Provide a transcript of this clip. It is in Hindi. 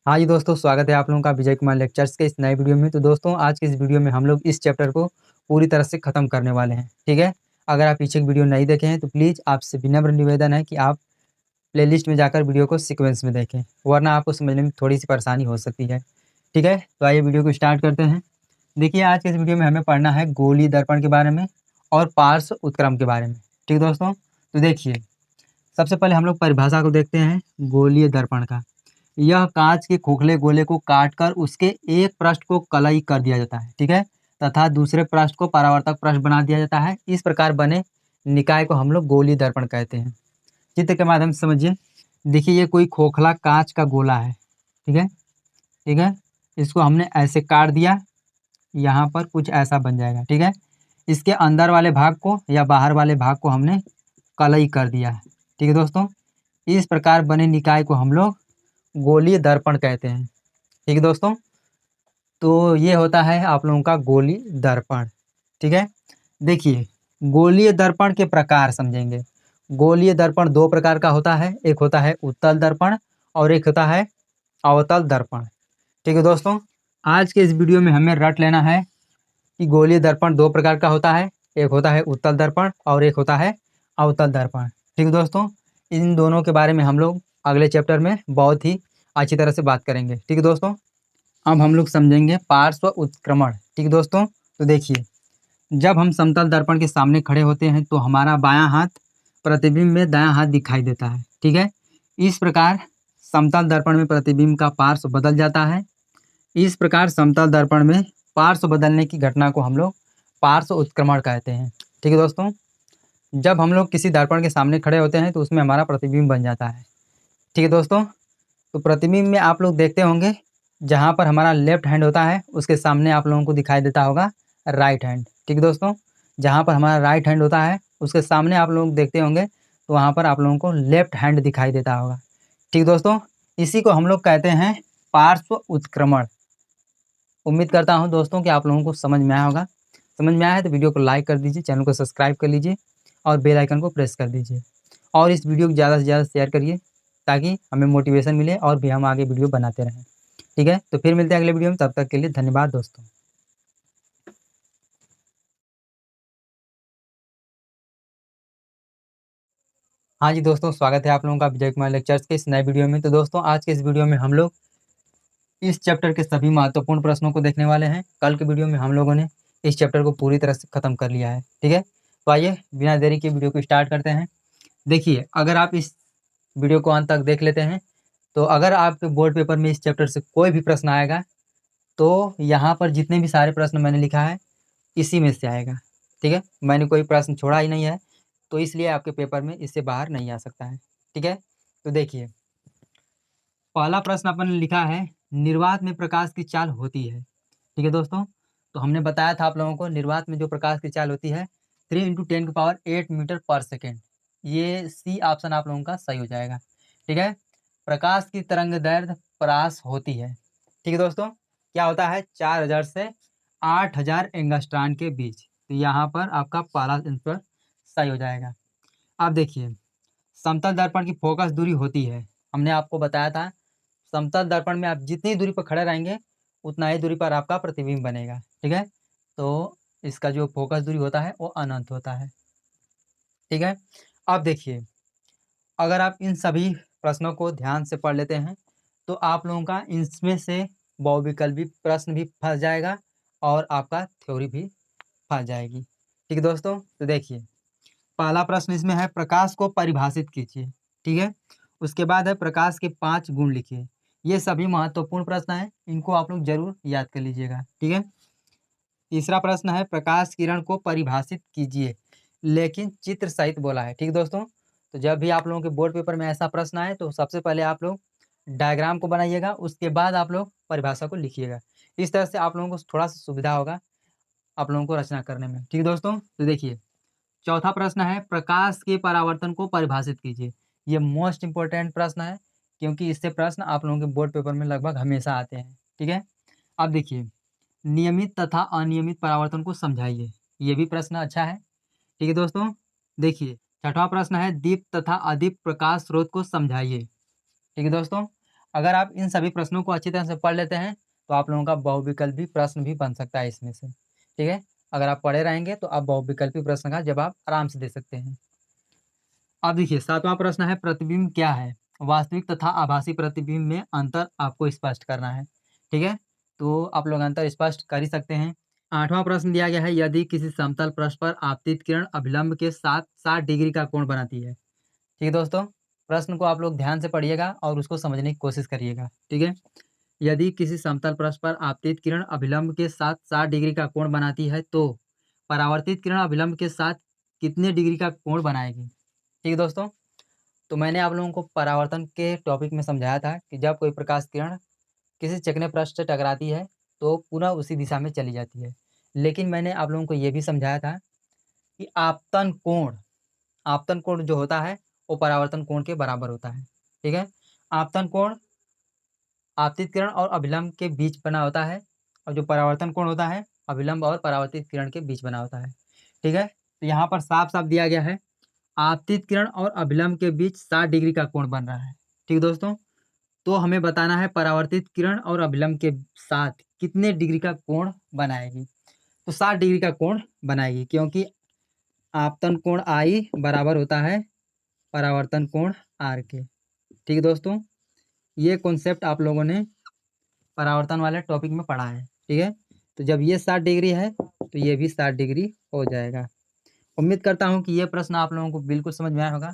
हाँ जी दोस्तों, स्वागत है आप लोगों का विजय कुमार लेक्चर्स के इस नए वीडियो में। तो दोस्तों, आज के इस वीडियो में हम लोग इस चैप्टर को पूरी तरह से ख़त्म करने वाले हैं। ठीक है, अगर आप पीछे की वीडियो नहीं देखे हैं तो प्लीज़ आपसे विनम्र निवेदन है कि आप प्लेलिस्ट में जाकर वीडियो को सीक्वेंस में देखें, वरना आपको समझने में थोड़ी सी परेशानी हो सकती है। ठीक है, तो आइए वीडियो को स्टार्ट करते हैं। देखिए, आज के इस वीडियो में हमें पढ़ना है गोलीय दर्पण के बारे में और पार्श्व उत्क्रम के बारे में। ठीक है दोस्तों, तो देखिए, सबसे पहले हम लोग परिभाषा को देखते हैं गोलीय दर्पण का। यह कांच के खोखले गोले को काटकर उसके एक पृष्ठ को कलई कर दिया जाता है, ठीक है, तथा दूसरे पृष्ठ को परावर्तक पृष्ठ बना दिया जाता है। इस प्रकार बने निकाय को हम लोग गोलीय दर्पण कहते हैं। चित्र के माध्यम से समझिए। देखिए, ये कोई खोखला कांच का गोला है, ठीक है, ठीक है। इसको हमने ऐसे काट दिया, यहाँ पर कुछ ऐसा बन जाएगा, ठीक है। इसके अंदर वाले भाग को या बाहर वाले भाग को हमने कलई कर दिया है, ठीक है दोस्तों। इस प्रकार बने निकाय को हम लोग गोलीय दर्पण कहते हैं। ठीक है दोस्तों, तो ये होता है आप लोगों का गोलीय दर्पण। ठीक है, देखिए, गोलीय दर्पण के प्रकार समझेंगे। गोलीय दर्पण दो प्रकार का होता है, एक होता है उत्तल दर्पण और एक होता है अवतल दर्पण। ठीक है दोस्तों, आज के इस वीडियो में हमें रट लेना है कि गोलीय दर्पण दो प्रकार का होता है, एक होता है उत्तल दर्पण और एक होता है अवतल दर्पण। ठीक है दोस्तों, इन दोनों के बारे में हम लोग अगले चैप्टर में बहुत ही अच्छी तरह से बात करेंगे। ठीक है दोस्तों, अब हम लोग समझेंगे पार्श्व उत्क्रमण। ठीक है दोस्तों, तो देखिए, जब हम समतल दर्पण के सामने खड़े होते हैं तो हमारा बायां हाथ प्रतिबिंब में दायां हाथ दिखाई देता है, ठीक है। इस प्रकार समतल दर्पण में प्रतिबिंब का पार्श्व बदल जाता है। इस प्रकार समतल दर्पण में पार्श्व बदलने की घटना को हम लोग पार्श्व उत्क्रमण कहते हैं। ठीक है दोस्तों, जब हम लोग किसी दर्पण के सामने खड़े होते हैं तो उसमें हमारा प्रतिबिंब बन जाता है। ठीक है दोस्तों, तो प्रतिबिंब में आप लोग देखते होंगे, जहाँ पर हमारा लेफ्ट हैंड होता है उसके सामने आप लोगों को दिखाई देता होगा राइट हैंड। ठीक है दोस्तों, जहाँ पर हमारा राइट हैंड होता है उसके सामने आप लोग देखते होंगे तो वहाँ पर आप लोगों को लेफ्ट हैंड दिखाई देता होगा। ठीक दोस्तों, इसी को हम लोग कहते हैं पार्श्व उत्क्रमण। उम्मीद करता हूँ दोस्तों कि आप लोगों को समझ में आया होगा। समझ में आया है तो वीडियो को लाइक कर दीजिए, चैनल को सब्सक्राइब कर लीजिए और बेल आइकन को प्रेस कर दीजिए और इस वीडियो को ज़्यादा से ज़्यादा शेयर करिए ताकि हमें मोटिवेशन मिले और भी हम आगे वीडियो बनाते रहें। ठीक है, तो फिर मिलते हैं अगले वीडियो में, तब तक के लिए धन्यवाद दोस्तों। हाँ जी दोस्तों, स्वागत है आप लोगों का विजय कुमार लेक्चर्स के इस नए वीडियो में। तो दोस्तों, आज के इस वीडियो में हम लोग इस चैप्टर के सभी महत्वपूर्ण प्रश्नों को देखने वाले हैं। कल के वीडियो में हम लोगों ने इस चैप्टर को पूरी तरह से खत्म कर लिया है। ठीक है, तो आइए बिना देरी के वीडियो को स्टार्ट करते हैं। देखिए, अगर आप इस वीडियो को अंत तक देख लेते हैं तो अगर आपके बोर्ड पेपर में इस चैप्टर से कोई भी प्रश्न आएगा तो यहाँ पर जितने भी सारे प्रश्न मैंने लिखा है इसी में से आएगा। ठीक है, मैंने कोई प्रश्न छोड़ा ही नहीं है, तो इसलिए आपके पेपर में इससे बाहर नहीं आ सकता है। ठीक है, तो देखिए, पहला प्रश्न अपन ने लिखा है, निर्वात में प्रकाश की चाल होती है। ठीक है दोस्तों, तो हमने बताया था आप लोगों को निर्वात में जो प्रकाश की चाल होती है 3 × 10⁸ मीटर पर सेकेंड। ये सी ऑप्शन आप लोगों का सही हो जाएगा। ठीक है, प्रकाश की तरंग दैर्ध्य परास होती है। ठीक है दोस्तों, क्या होता है 4000 से 8000 एंगस्ट्रॉन के बीच। तो यहाँ पर आपका पहला आंसर सही हो जाएगा। अब देखिए, समतल दर्पण की फोकस दूरी होती है, हमने आपको बताया था समतल दर्पण में आप जितनी दूरी पर खड़े रहेंगे उतना ही दूरी पर आपका प्रतिबिंब बनेगा। ठीक है, तो इसका जो फोकस दूरी होता है वो अनंत होता है। ठीक है, अब देखिए, अगर आप इन सभी प्रश्नों को ध्यान से पढ़ लेते हैं तो आप लोगों का इसमें से बहुविकल्पी प्रश्न भी फंस जाएगा और आपका थ्योरी भी फंस जाएगी। ठीक है दोस्तों, तो देखिए, पहला प्रश्न इसमें है प्रकाश को परिभाषित कीजिए। ठीक है, उसके बाद है प्रकाश के 5 गुण लिखिए। ये सभी महत्वपूर्ण प्रश्न हैं, इनको आप लोग जरूर याद कर लीजिएगा। ठीक है, तीसरा प्रश्न है प्रकाश किरण को परिभाषित कीजिए, लेकिन चित्र सहित बोला है। ठीक है दोस्तों, तो जब भी आप लोगों के बोर्ड पेपर में ऐसा प्रश्न आए तो सबसे पहले आप लोग डायग्राम को बनाइएगा, उसके बाद आप लोग परिभाषा को लिखिएगा। इस तरह से आप लोगों को थोड़ा सा सुविधा होगा आप लोगों को रचना करने में। ठीक है दोस्तों, तो देखिए, चौथा प्रश्न है प्रकाश के परावर्तन को परिभाषित कीजिए। ये मोस्ट इंपॉर्टेंट प्रश्न है क्योंकि इससे प्रश्न आप लोगों के बोर्ड पेपर में लगभग हमेशा आते हैं। ठीक है, अब देखिए, नियमित तथा अनियमित परावर्तन को समझाइए। ये भी प्रश्न अच्छा है। ठीक है दोस्तों, देखिए, छठवां प्रश्न है दीप्त तथा अदीप्त प्रकाश स्रोत को समझाइए। ठीक है दोस्तों, अगर आप इन सभी प्रश्नों को अच्छी तरह से पढ़ लेते हैं तो आप लोगों का बहुविकल्पी प्रश्न भी बन सकता है इसमें से। ठीक है, अगर आप पढ़े रहेंगे तो आप बहुविकल्पी प्रश्न का जवाब आराम से दे सकते हैं। अब देखिए 7वां प्रश्न है, प्रतिबिंब क्या है? वास्तविक तथा आभासी प्रतिबिंब में अंतर आपको स्पष्ट करना है। ठीक है, तो आप लोग अंतर स्पष्ट कर ही सकते हैं। 8वां प्रश्न दिया गया है, यदि किसी समतल पृष्ठ पर आपतित किरण अभिलंब के साथ 60 डिग्री का कोण बनाती है। ठीक है दोस्तों, प्रश्न को आप लोग ध्यान से पढ़िएगा और उसको समझने की कोशिश करिएगा। ठीक है, यदि किसी समतल पृष्ठ पर आपतित किरण अभिलंब के साथ 60 डिग्री का कोण बनाती है तो परावर्तित किरण अभिलंब के साथ कितने डिग्री का कोण बनाएगी? ठीक है दोस्तों, तो मैंने आप लोगों को परावर्तन के टॉपिक में समझाया था कि जब कोई प्रकाश किरण किसी चिकने पृष्ठ से टकराती है तो पुनः उसी दिशा में चली जाती है। लेकिन मैंने आप लोगों को ये भी समझाया था कि आपतन कोण जो होता है वो परावर्तन कोण के बराबर होता है। ठीक है, आपतन कोण आपतित किरण और अभिलंब के बीच बना होता है और जो परावर्तन कोण होता है अभिलंब और परावर्तित किरण के बीच बना होता है। ठीक है, तो यहाँ पर साफ साफ दिया गया है आपतित किरण और अभिलंब के बीच 60 डिग्री का कोण बन रहा है। ठीक है दोस्तों, तो हमें बताना है परावर्तित किरण और अभिलंब के साथ कितने डिग्री का कोण बनाएगी। तो 60 डिग्री का कोण बनाएगी, क्योंकि आपतन कोण आई बराबर होता है परावर्तन कोण आर के। ठीक है दोस्तों, ये कॉन्सेप्ट आप लोगों ने परावर्तन वाले टॉपिक में पढ़ा है। ठीक है, तो जब ये 60 डिग्री है तो ये भी 60 डिग्री हो जाएगा। उम्मीद करता हूँ कि ये प्रश्न आप लोगों को बिल्कुल समझ में आया होगा।